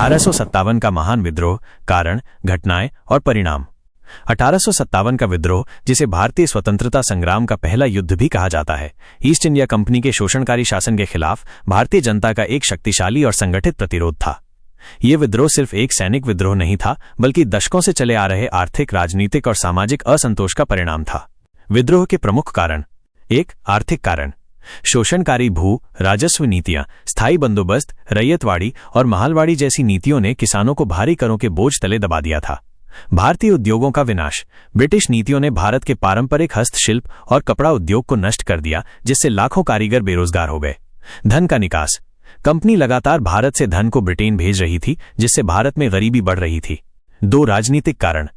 1857 का महान विद्रोह, कारण, घटनाएं और परिणाम। 1857 का विद्रोह, जिसे भारतीय स्वतंत्रता संग्राम का पहला युद्ध भी कहा जाता है, ईस्ट इंडिया कंपनी के शोषणकारी शासन के खिलाफ भारतीय जनता का एक शक्तिशाली और संगठित प्रतिरोध था। यह विद्रोह सिर्फ एक सैनिक विद्रोह नहीं था, बल्कि दशकों से चले आ रहे आर्थिक, राजनीतिक और सामाजिक असंतोष का परिणाम था। विद्रोह के प्रमुख कारण। 1. आर्थिक कारण। शोषणकारी भू राजस्व नीतियां, स्थायी बंदोबस्त, रैयतवाड़ी और महलवाड़ी जैसी नीतियों ने किसानों को भारी करों के बोझ तले दबा दिया था। भारतीय उद्योगों का विनाश। ब्रिटिश नीतियों ने भारत के पारंपरिक हस्तशिल्प और कपड़ा उद्योग को नष्ट कर दिया, जिससे लाखों कारीगर बेरोजगार हो गए। धन का निकास। कंपनी लगातार भारत से धन को ब्रिटेन भेज रही थी, जिससे भारत में गरीबी बढ़ रही थी। 2. राजनीतिक कारण।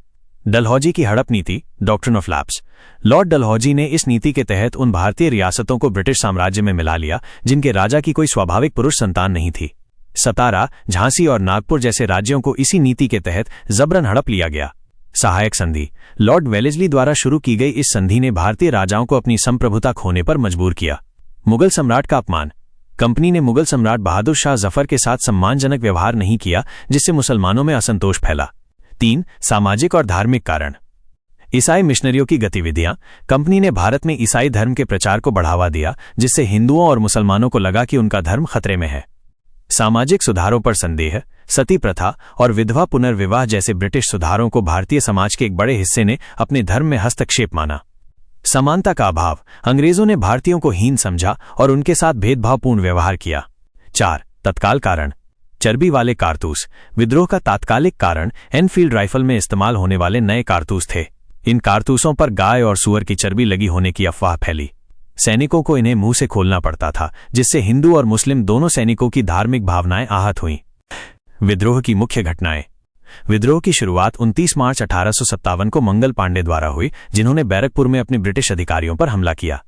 डलहौजी की हड़प नीति, doctrine of lapse. Lord Dalhousie ने इस नीति के तहत उन भारतीय रियासतों को ब्रिटिश साम्राज्य में मिला लिया जिनके राजा की कोई स्वाभाविक पुरुष संतान नहीं थी। सतारा, झांसी और नागपुर जैसे राज्यों को इसी नीति के तहत जबरन हड़प लिया गया। सहायक संधि। लॉर्ड वेलेस्ली द्वारा शुरू की गई इस संधि ने भारतीय राजाओं को अपनी संप्रभुता खोने पर मजबूर किया। मुगल सम्राट का अपमान। कंपनी ने मुगल सम्राट बहादुर शाह जफर के साथ सम्मानजनक व्यवहार नहीं किया, जिससे मुसलमानों में असंतोष फैला। 3. सामाजिक और धार्मिक कारण। ईसाई मिशनरियों की गतिविधियां। कंपनी ने भारत में ईसाई धर्म के प्रचार को बढ़ावा दिया, जिससे हिंदुओं और मुसलमानों को लगा कि उनका धर्म खतरे में है। सामाजिक सुधारों पर संदेह। सती प्रथा और विधवा पुनर्विवाह जैसे ब्रिटिश सुधारों को भारतीय समाज के एक बड़े हिस्से ने अपने धर्म में हस्तक्षेप माना। समानता का अभाव। अंग्रेजों ने भारतीयों को हीन समझा और उनके साथ भेदभावपूर्ण व्यवहार किया। 4. तत्काल कारण। चर्बी वाले कारतूस। विद्रोह का तात्कालिक कारण एनफील्ड राइफल में इस्तेमाल होने वाले नए कारतूस थे। इन कारतूसों पर गाय और सूअर की चर्बी लगी होने की अफवाह फैली। सैनिकों को इन्हें मुंह से खोलना पड़ता था, जिससे हिंदू और मुस्लिम दोनों सैनिकों की धार्मिक भावनाएं आहत हुईं। विद्रोह की मुख्य घटनाएं। विद्रोह की शुरुआत 29 मार्च 1857 को मंगल पांडे द्वारा हुई, जिन्होंने बैरकपुर में अपने ब्रिटिश अधिकारियों पर हमला किया।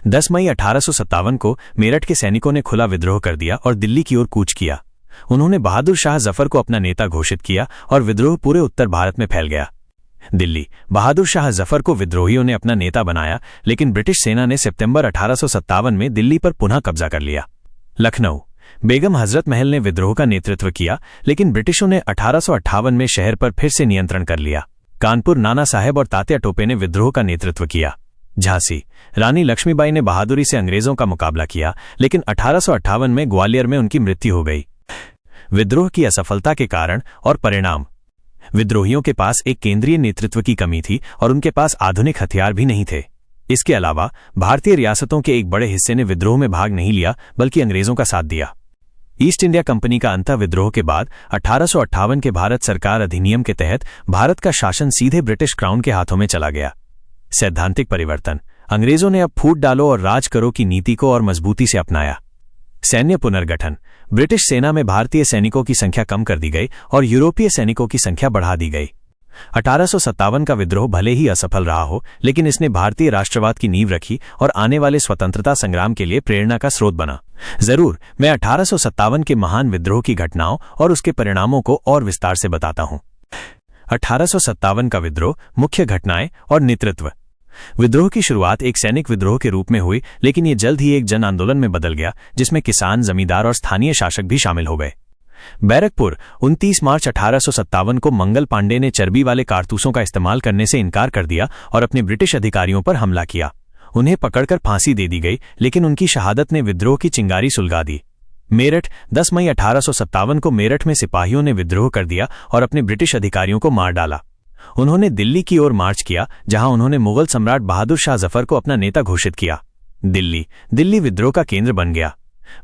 10 मई 1857 को मेरठ के सैनिकों ने खुला विद्रोह कर दिया और दिल्ली की ओर कूच किया। उन्होंने बहादुर शाह जफर को अपना नेता घोषित किया और विद्रोह पूरे उत्तर भारत में फैल गया। दिल्ली। बहादुर शाह जफर को विद्रोहियों ने अपना नेता बनाया, लेकिन ब्रिटिश सेना ने सितंबर 1857 में दिल्ली पर पुनः कब्जा कर लिया। लखनऊ। बेगम हजरत महल ने विद्रोह का नेतृत्व किया, लेकिन ब्रिटिशों ने 1858 में शहर पर फिर से नियंत्रण कर लिया। कानपुर। नाना साहेब और तात्या टोपे ने विद्रोह का नेतृत्व किया। झांसी। रानी लक्ष्मीबाई ने बहादुरी से अंग्रेजों का मुकाबला किया, लेकिन 1858 में ग्वालियर में उनकी मृत्यु हो गई। विद्रोह की असफलता के कारण और परिणाम। विद्रोहियों के पास एक केंद्रीय नेतृत्व की कमी थी और उनके पास आधुनिक हथियार भी नहीं थे। इसके अलावा भारतीय रियासतों के एक बड़े हिस्से ने विद्रोह में भाग नहीं लिया, बल्कि अंग्रेजों का साथ दिया। ईस्ट इंडिया कंपनी का अंतः विद्रोह के बाद 1858 के भारत सरकार अधिनियम के तहत भारत का शासन सीधे ब्रिटिश क्राउन के हाथों में चला गया। सैद्धांतिक परिवर्तन। अंग्रेजों ने अब फूट डालो और राज करो की नीति को और मजबूती से अपनाया। सैन्य पुनर्गठन। ब्रिटिश सेना में भारतीय सैनिकों की संख्या कम कर दी गई और यूरोपीय सैनिकों की संख्या बढ़ा दी गई। 1857 का विद्रोह भले ही असफल रहा हो, लेकिन इसने भारतीय राष्ट्रवाद की नींव रखी और आने वाले स्वतंत्रता संग्राम के लिए प्रेरणा का स्रोत बना। जरूर, मैं 1857 के महान विद्रोह की घटनाओं और उसके परिणामों को और विस्तार से बताता हूं। 1857 का विद्रोह, मुख्य घटनाएं और नेतृत्व। विद्रोह की शुरुआत एक सैनिक विद्रोह के रूप में हुई, लेकिन यह जल्द ही एक जन आंदोलन में बदल गया, जिसमें किसान, जमींदार और स्थानीय शासक भी शामिल हो गए। बैरकपुर। 29 मार्च 1857 को मंगल पांडे ने चर्बी वाले कारतूसों का इस्तेमाल करने से इनकार कर दिया और अपने ब्रिटिश अधिकारियों पर हमला किया। उन्हें पकड़कर फांसी दे दी गई, लेकिन उनकी शहादत ने विद्रोह की चिंगारी सुलगा दी। मेरठ। 10 मई 1857 को मेरठ में सिपाहियों ने विद्रोह कर दिया और अपने ब्रिटिश अधिकारियों को मार डाला। उन्होंने दिल्ली की ओर मार्च किया, जहां उन्होंने मुगल सम्राट बहादुर शाह जफर को अपना नेता घोषित किया। दिल्ली। दिल्ली विद्रोह का केंद्र बन गया।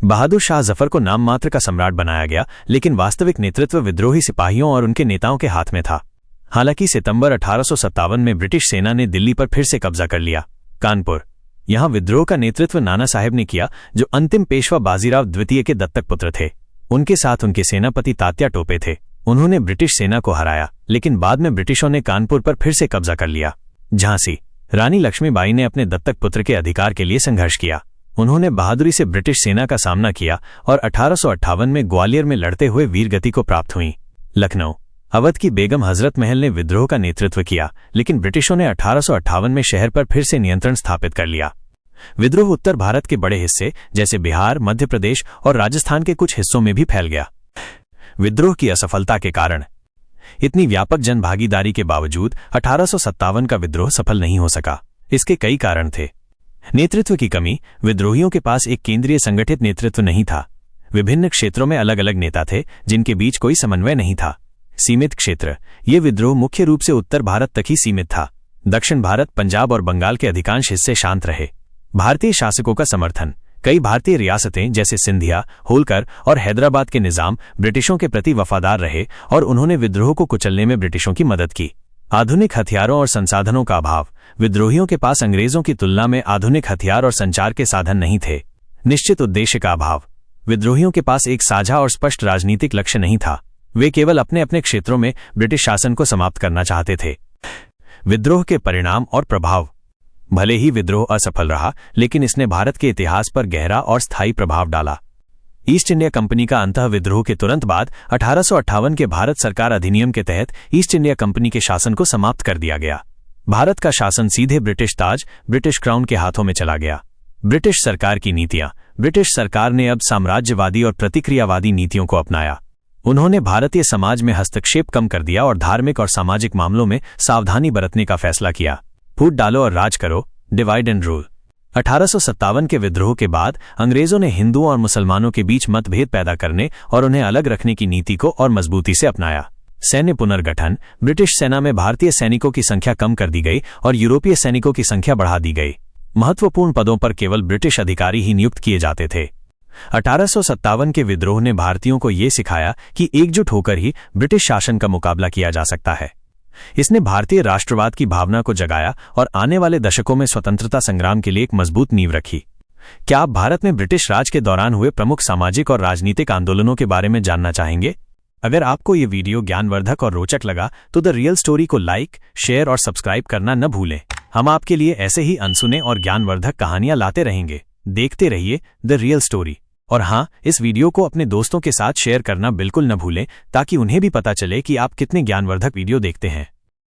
बहादुर शाह जफर को नाम मात्र का सम्राट बनाया गया, लेकिन वास्तविक नेतृत्व विद्रोही सिपाहियों और उनके नेताओं के हाथ में था। हालांकि सितंबर 1857 में ब्रिटिश सेना ने दिल्ली पर फिर से कब्जा कर लिया। कानपुर। यहां विद्रोह का नेतृत्व नाना साहेब ने किया, जो अंतिम पेशवा बाजीराव द्वितीय के दत्तक पुत्र थे। उनके साथ उनके सेनापति तात्या टोपे थे। उन्होंने ब्रिटिश सेना को हराया, लेकिन बाद में ब्रिटिशों ने कानपुर पर फिर से कब्जा कर लिया। झांसी। रानी लक्ष्मीबाई ने अपने दत्तक पुत्र के अधिकार के लिए संघर्ष किया। उन्होंने बहादुरी से ब्रिटिश सेना का सामना किया और 1858 में ग्वालियर में लड़ते हुए वीरगति को प्राप्त हुई। लखनऊ। अवध की बेगम हजरत महल ने विद्रोह का नेतृत्व किया, लेकिन ब्रिटिशों ने 1858 में शहर पर फिर से नियंत्रण स्थापित कर लिया। विद्रोह उत्तर भारत के बड़े हिस्से जैसे बिहार, मध्य प्रदेश और राजस्थान के कुछ हिस्सों में भी फैल गया। विद्रोह की असफलता के कारण। इतनी व्यापक जन भागीदारी के बावजूद 1857 का विद्रोह सफल नहीं हो सका। इसके कई कारण थे। नेतृत्व की कमी। विद्रोहियों के पास एक केंद्रीय संगठित नेतृत्व नहीं था। विभिन्न क्षेत्रों में अलग अलग नेता थे जिनके बीच कोई समन्वय नहीं था। सीमित क्षेत्र। ये विद्रोह मुख्य रूप से उत्तर भारत तक ही सीमित था। दक्षिण भारत, पंजाब और बंगाल के अधिकांश हिस्से शांत रहे। भारतीय शासकों का समर्थन। कई भारतीय रियासतें जैसे सिंधिया, होलकर और हैदराबाद के निजाम ब्रिटिशों के प्रति वफादार रहे और उन्होंने विद्रोह को कुचलने में ब्रिटिशों की मदद की। आधुनिक हथियारों और संसाधनों का अभाव। विद्रोहियों के पास अंग्रेजों की तुलना में आधुनिक हथियार और संचार के साधन नहीं थे। निश्चित उद्देश्य का अभाव। विद्रोहियों के पास एक साझा और स्पष्ट राजनीतिक लक्ष्य नहीं था। वे केवल अपने अपने क्षेत्रों में ब्रिटिश शासन को समाप्त करना चाहते थे। विद्रोह के परिणाम और प्रभाव। भले ही विद्रोह असफल रहा, लेकिन इसने भारत के इतिहास पर गहरा और स्थायी प्रभाव डाला। ईस्ट इंडिया कंपनी का अंतः विद्रोह के तुरंत बाद 1858 के भारत सरकार अधिनियम के तहत ईस्ट इंडिया कंपनी के शासन को समाप्त कर दिया गया। भारत का शासन सीधे ब्रिटिश ताज, ब्रिटिश क्राउन के हाथों में चला गया। ब्रिटिश सरकार की नीतियां। ब्रिटिश सरकार ने अब साम्राज्यवादी और प्रतिक्रियावादी नीतियों को अपनाया। उन्होंने भारतीय समाज में हस्तक्षेप कम कर दिया और धार्मिक और सामाजिक मामलों में सावधानी बरतने का फैसला किया। फूट डालो और राज करो, डिवाइड एंड रूल। 1857 के विद्रोह के बाद अंग्रेजों ने हिंदुओं और मुसलमानों के बीच मतभेद पैदा करने और उन्हें अलग रखने की नीति को और मजबूती से अपनाया। सैन्य पुनर्गठन। ब्रिटिश सेना में भारतीय सैनिकों की संख्या कम कर दी गई और यूरोपीय सैनिकों की संख्या बढ़ा दी गई। महत्वपूर्ण पदों पर केवल ब्रिटिश अधिकारी ही नियुक्त किए जाते थे। 1857 के विद्रोह ने भारतीयों को यह सिखाया कि एकजुट होकर ही ब्रिटिश शासन का मुकाबला किया जा सकता है। इसने भारतीय राष्ट्रवाद की भावना को जगाया और आने वाले दशकों में स्वतंत्रता संग्राम के लिए एक मजबूत नींव रखी। क्या आप भारत में ब्रिटिश राज के दौरान हुए प्रमुख सामाजिक और राजनीतिक आंदोलनों के बारे में जानना चाहेंगे? अगर आपको ये वीडियो ज्ञानवर्धक और रोचक लगा तो द रियल स्टोरी को लाइक, शेयर और सब्सक्राइब करना न भूलें। हम आपके लिए ऐसे ही अनसुने और ज्ञानवर्धक कहानियां लाते रहेंगे। देखते रहिए द रियल स्टोरी। और हाँ, इस वीडियो को अपने दोस्तों के साथ शेयर करना बिल्कुल न भूलें ताकि उन्हें भी पता चले कि आप कितने ज्ञानवर्धक वीडियो देखते हैं।